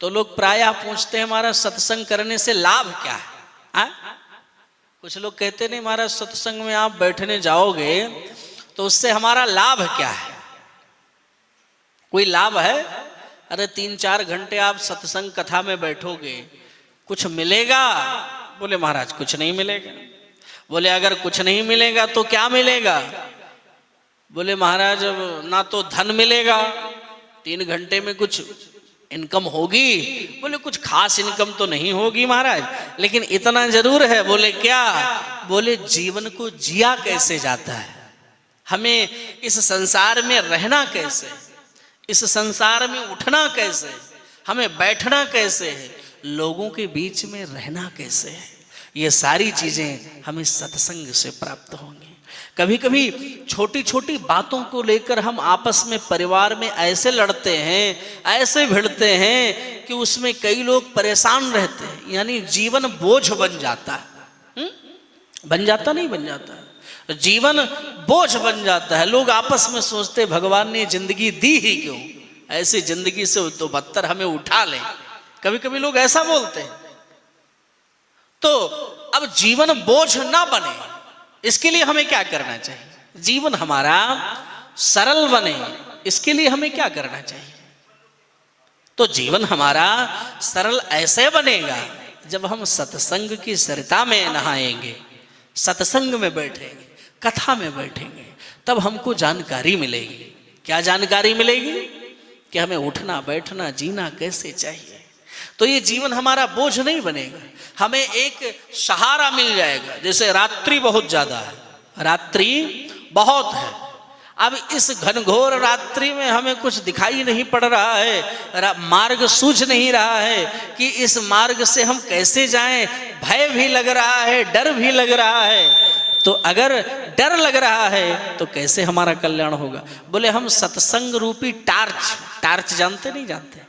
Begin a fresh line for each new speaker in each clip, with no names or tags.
तो लोग प्रायः पूछते हैं हमारा सत्संग करने से लाभ क्या है? कुछ लोग कहते नहीं महाराज सत्संग में आप बैठने जाओगे तो उससे हमारा लाभ क्या है? कोई लाभ है? अरे 3-4 घंटे आप सत्संग कथा में बैठोगे, कुछ मिलेगा? बोले महाराज कुछ नहीं मिलेगा। बोले अगर कुछ नहीं मिलेगा तो क्या मिलेगा? बोले महाराज ना तो धन मिलेगा, 3 घंटे में कुछ इनकम होगी? बोले कुछ खास इनकम तो नहीं होगी महाराज, लेकिन इतना जरूर है। बोले क्या? बोले जीवन को जिया कैसे जाता है, हमें इस संसार में रहना कैसे, इस संसार में उठना कैसे, हमें बैठना कैसे है, लोगों के बीच में रहना कैसे है, ये सारी चीजें हमें सत्संग से प्राप्त होंगी। कभी कभी छोटी छोटी बातों को लेकर हम आपस में परिवार में ऐसे लड़ते हैं, ऐसे भिड़ते हैं कि उसमें कई लोग परेशान रहते हैं, यानी जीवन बोझ बन जाता है। बन जाता नहीं बन जाता, जीवन बोझ बन जाता है। लोग आपस में सोचते भगवान ने जिंदगी दी ही क्यों, ऐसी जिंदगी से तो बदतर हमें उठा ले। कभी कभी लोग ऐसा बोलते हैं। तो अब जीवन बोझ ना बने, इसके लिए हमें क्या करना चाहिए? जीवन हमारा सरल बने, इसके लिए हमें क्या करना चाहिए? तो जीवन हमारा सरल ऐसे बनेगा जब हम सत्संग की सरिता में नहाएंगे, सत्संग में बैठेंगे, कथा में बैठेंगे, तब हमको जानकारी मिलेगी। क्या जानकारी मिलेगी? कि हमें उठना बैठना जीना कैसे चाहिए। तो ये जीवन हमारा बोझ नहीं बनेगा, हमें एक सहारा मिल जाएगा। जैसे रात्रि बहुत ज्यादा है, रात्रि बहुत है, अब इस घनघोर रात्रि में हमें कुछ दिखाई नहीं पड़ रहा है, मार्ग सूझ नहीं रहा है कि इस मार्ग से हम कैसे जाएं, भय भी लग रहा है, डर भी लग रहा है। तो अगर डर लग रहा है तो कैसे हमारा कल्याण होगा? बोले हम सत्संग रूपी टार्च, टार्च जानते नहीं जानते,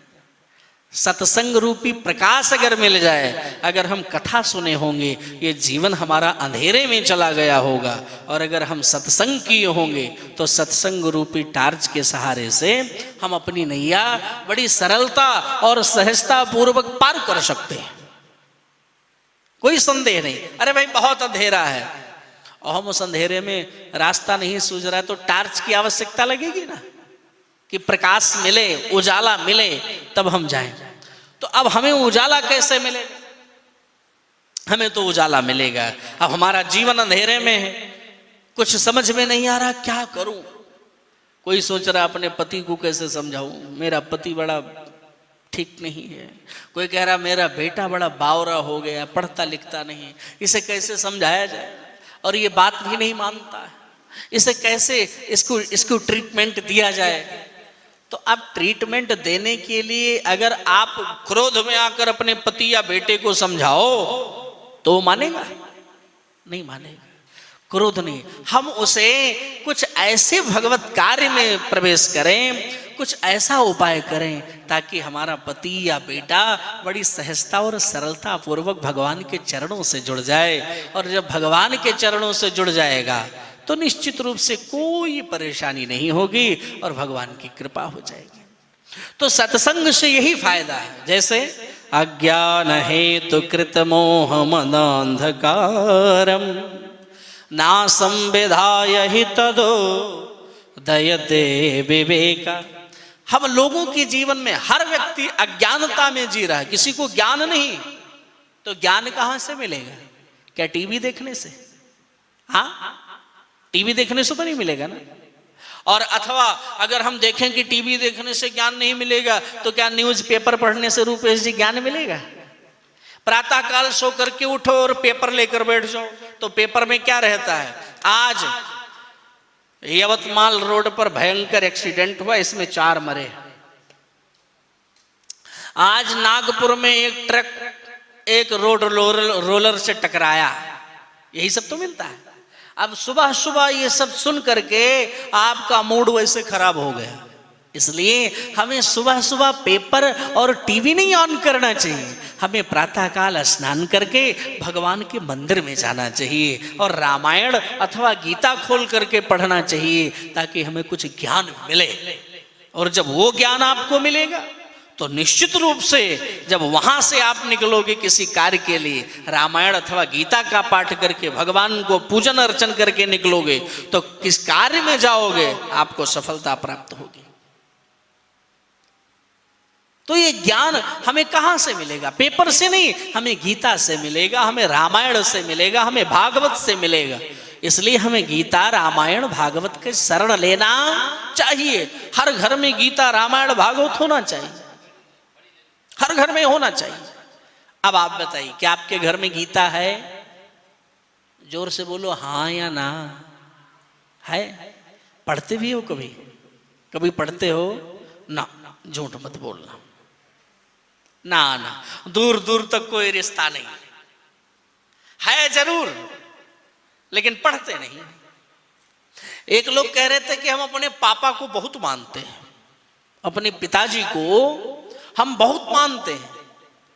सत्संग रूपी प्रकाश अगर मिल जाए, अगर हम कथा सुने होंगे, ये जीवन हमारा अंधेरे में चला गया होगा। और अगर हम सत्संग किए होंगे तो सत्संग रूपी टार्च के सहारे से हम अपनी नैया बड़ी सरलता और सहजता पूर्वक पार कर सकते हैं। कोई संदेह नहीं। अरे भाई बहुत अंधेरा है और हम उस अंधेरे में रास्ता नहीं सूझ रहा है, तो टार्च की आवश्यकता लगेगी ना, कि प्रकाश मिले, उजाला मिले, तब हम जाएं। तो अब हमें उजाला कैसे मिलेगा? हमें तो उजाला मिलेगा। अब हमारा जीवन अंधेरे में है, कुछ समझ में नहीं आ रहा क्या करूं। कोई सोच रहा अपने पति को कैसे समझाऊं, मेरा पति बड़ा ठीक नहीं है। कोई कह रहा मेरा बेटा बड़ा बावरा हो गया, पढ़ता लिखता नहीं, इसे कैसे समझाया जाए, और ये बात भी नहीं मानता है, इसे कैसे इसको ट्रीटमेंट दिया जाए। तो अब ट्रीटमेंट देने के लिए अगर आप क्रोध में आकर अपने पति या बेटे को समझाओ तो मानेगा? नहीं मानेगा। क्रोध नहीं, हम उसे कुछ ऐसे भगवत कार्य में प्रवेश करें, कुछ ऐसा उपाय करें ताकि हमारा पति या बेटा बड़ी सहजता और सरलता पूर्वक भगवान के चरणों से जुड़ जाए। और जब भगवान के चरणों से जुड़ जाएगा तो निश्चित रूप से कोई परेशानी नहीं होगी और भगवान की कृपा हो जाएगी। तो सत्संग से यही फायदा है। जैसे अज्ञान हेतु कृत मोह मदांधकारम ना संविधाय हि तदो दयते विवेका। हम लोगों के जीवन में हर व्यक्ति अज्ञानता में जी रहा है, किसी को ज्ञान नहीं। तो ज्ञान कहां से मिलेगा? क्या टीवी देखने से? हाँ, टीवी देखने से तो नहीं मिलेगा ना। और अथवा अगर हम देखें कि टीवी देखने से ज्ञान नहीं मिलेगा तो क्या न्यूज़पेपर पढ़ने से रूपेश जी ज्ञान मिलेगा? प्रातः काल सो करके उठो और पेपर लेकर बैठ जाओ, तो पेपर में क्या रहता है? आज यवतमाल रोड पर भयंकर एक्सीडेंट हुआ, इसमें 4 मरे। आज नागपुर में एक ट्रक एक रोड रोलर से टकराया, यही सब तो मिलता है। अब सुबह सुबह ये सब सुन करके आपका मूड वैसे खराब हो गया, इसलिए हमें सुबह सुबह पेपर और टीवी नहीं ऑन करना चाहिए। हमें प्रातःकाल स्नान करके भगवान के मंदिर में जाना चाहिए और रामायण अथवा गीता खोल करके पढ़ना चाहिए ताकि हमें कुछ ज्ञान मिले। और जब वो ज्ञान आपको मिलेगा तो निश्चित रूप से जब वहां से आप निकलोगे किसी कार्य के लिए, रामायण अथवा गीता का पाठ करके भगवान को पूजन अर्चन करके निकलोगे, तो किस कार्य में जाओगे आपको सफलता प्राप्त होगी। तो ये ज्ञान हमें कहां से मिलेगा? पेपर से नहीं, हमें गीता से मिलेगा, हमें रामायण से मिलेगा, हमें भागवत से मिलेगा। इसलिए हमें गीता रामायण भागवत के शरण लेना चाहिए। हर घर में गीता रामायण भागवत होना चाहिए, हर घर में होना चाहिए। अब आप बताइए, क्या आपके घर में गीता है? जोर से बोलो हाँ या ना। है? पढ़ते भी हो? कभी कभी पढ़ते हो ना? झूठ मत बोलना। ना ना, दूर दूर तक कोई रिश्ता नहीं है, जरूर, लेकिन पढ़ते नहीं। एक लोग कह रहे थे कि हम अपने पापा को बहुत मानते हैं, अपने पिताजी को हम बहुत मानते हैं,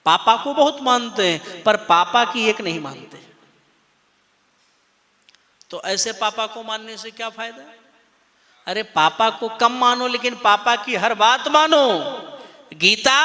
पापा को बहुत मानते हैं, पर पापा की एक नहीं मानते। तो ऐसे पापा को मानने से क्या फायदा? अरे पापा को कम मानो, लेकिन पापा की हर बात मानो। गीता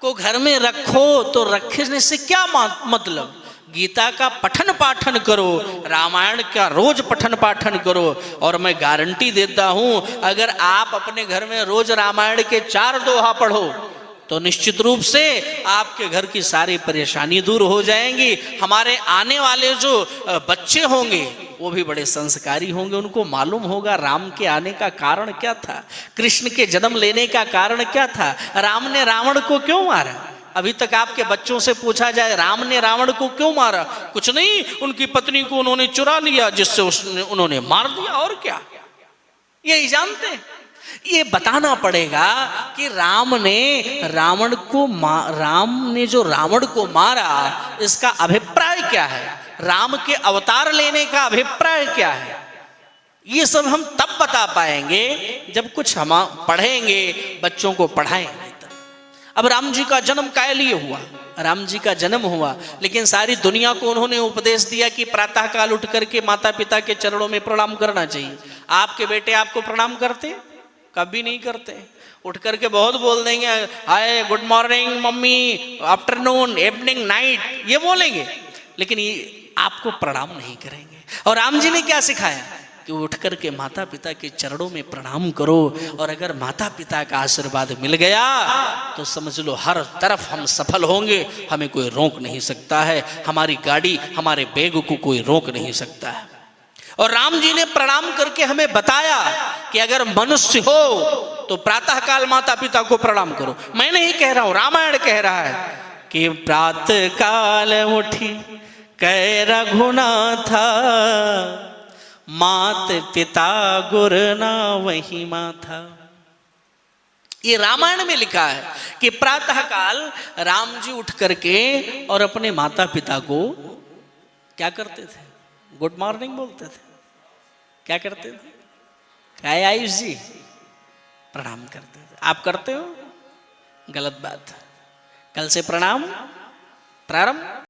को घर में रखो, तो रखने से क्या मतलब? गीता का पठन पाठन करो, रामायण का रोज पठन पाठन करो। और मैं गारंटी देता हूं, अगर आप अपने घर में रोज रामायण के 4 दोहा पढ़ो, तो निश्चित रूप से आपके घर की सारी परेशानी दूर हो जाएंगी। हमारे आने वाले जो बच्चे होंगे वो भी बड़े संस्कारी होंगे, उनको मालूम होगा राम के आने का कारण क्या था, कृष्ण के जन्म लेने का कारण क्या था, राम ने रावण को क्यों मारा। अभी तक आपके बच्चों से पूछा जाए राम ने रावण को क्यों मारा, कुछ नहीं, उनकी पत्नी को उन्होंने चुरा लिया जिससे उन्होंने मार दिया, और क्या, यही जानते हैं। ये बताना पड़ेगा कि राम ने जो रावण को मारा, इसका अभिप्राय क्या है, राम के अवतार लेने का अभिप्राय क्या है। ये सब हम तब बता पाएंगे जब कुछ हम पढ़ेंगे, बच्चों को पढ़ाएंगे। अब राम जी का जन्म काय लिए हुआ? राम जी का जन्म हुआ, लेकिन सारी दुनिया को उन्होंने उपदेश दिया कि प्रातः काल उठ करके माता पिता के चरणों में प्रणाम करना चाहिए। आपके बेटे आपको प्रणाम करते? कभी नहीं करते। उठ करके बहुत बोल देंगे, hi good morning mummy, afternoon, evening, night, ये बोलेंगे, लेकिन ये आपको प्रणाम नहीं करेंगे। और राम जी ने क्या सिखाया कि उठ करके माता पिता के चरणों में प्रणाम करो। और अगर माता पिता का आशीर्वाद मिल गया तो समझ लो हर तरफ हम सफल होंगे, हमें कोई रोक नहीं सकता है, हमारी गाड़ी, हमारे बैग को कोई रोक नहीं सकता है। और राम जी ने प्रणाम करके हमें बताया कि अगर मनुष्य हो तो प्रातः काल माता पिता को प्रणाम करो। मैं नहीं कह रहा हूं, रामायण कह रहा है कि प्रातः काल उठी कह रघुनाथा, मात पिता गुर ना वही माथा। ये रामायण में लिखा है कि प्रातः काल राम जी उठ करके और अपने माता पिता को क्या करते थे? गुड मॉर्निंग बोलते थे। क्या करते थे? क्या आयुष जी? प्रणाम करते थे। आप करते हो? गलत बात। कल से प्रणाम प्रारंभ।